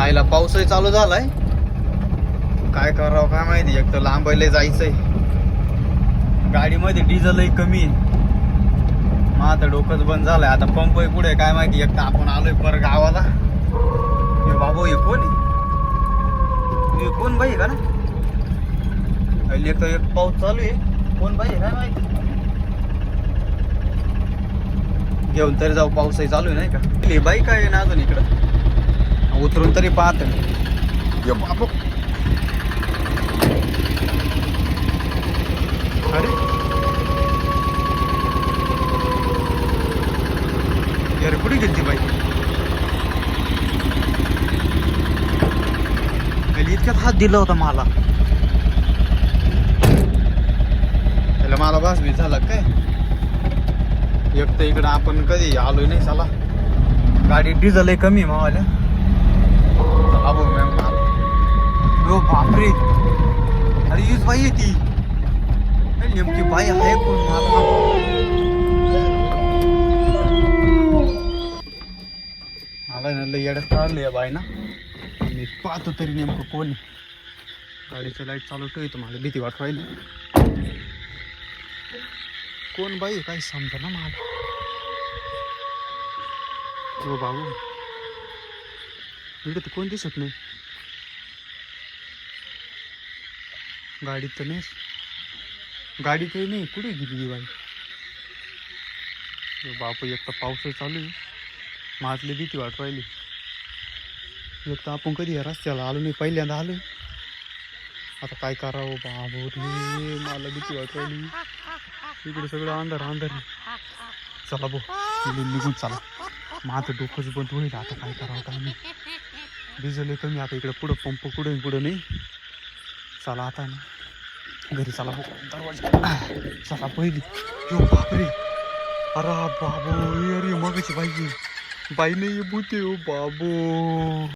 आईला पाऊसही चालू झालाय, काय करावं काय माहिती. एक तर लांबायला जायचंय, गाडीमध्ये डिझेलही कमी आहे. मग आता डोकंच बंद झालंय. आता पंप पुढे काय माहिती. एक तर आपण आलोय पर गावाला. हे बाबू हे कोण आहे? हे कोण बाई का ना? एक तर एक पाऊस चालू आहे, कोण बाई काय माहिती. घेऊन तरी जाऊ, पाऊसही चालू आहे नाही का. ही बाई काय आहे ना अजून इकडं, उतरून तरी पाहत बाबू. अरे यार कुठे गेली बाई? इतक्यात हात दिला होता मला. त्याला मला बस बी झाला काय. एक तर इकडं आपण कधी आलोय नाही. चला गाडी डिझेल कमी आहे मावाल्या. चला भाऊ मॅम. हो बापरे, अरे हीच बाई आहे ती. नेमकी बाई आहे कोण मला लय येड्यात काढलं या बाई ना. मी पाहतो तरी नेमकं कोण. गाडीचं लाईट चालू ठेवतो, मला भीती वाट राहिली. कोण बाई काही समजा ना मला. हो बाबू, इकडे तर कोण दिसत नाही. गाडीत तर नाही, गाडी काही नाही. कुठे गेली बाई? बापू एक तर पाऊसही चालू आहे, माझली भीती वाट राहिली. एक तर आपण कधी या रस्त्याला आलो नाही, पहिल्यांदा आलोय. आता काय करावं बाबू रे, मला भीती वाट राहिली. इकडे सगळं अंधार अंधार. चला भाऊ निघून चला, माझं डोकंच बंद होईल. आता काय करावं काय नाही. डिझेल कमी. आता इकडे पुढं पंप पुढे पुढं नाही. चला आता ना घरी चला भाऊ. दरवाजा चला पहिली. यो बापरे, अरे बाबू, अरे मगाची बाई नाही भूते. हो बाबू.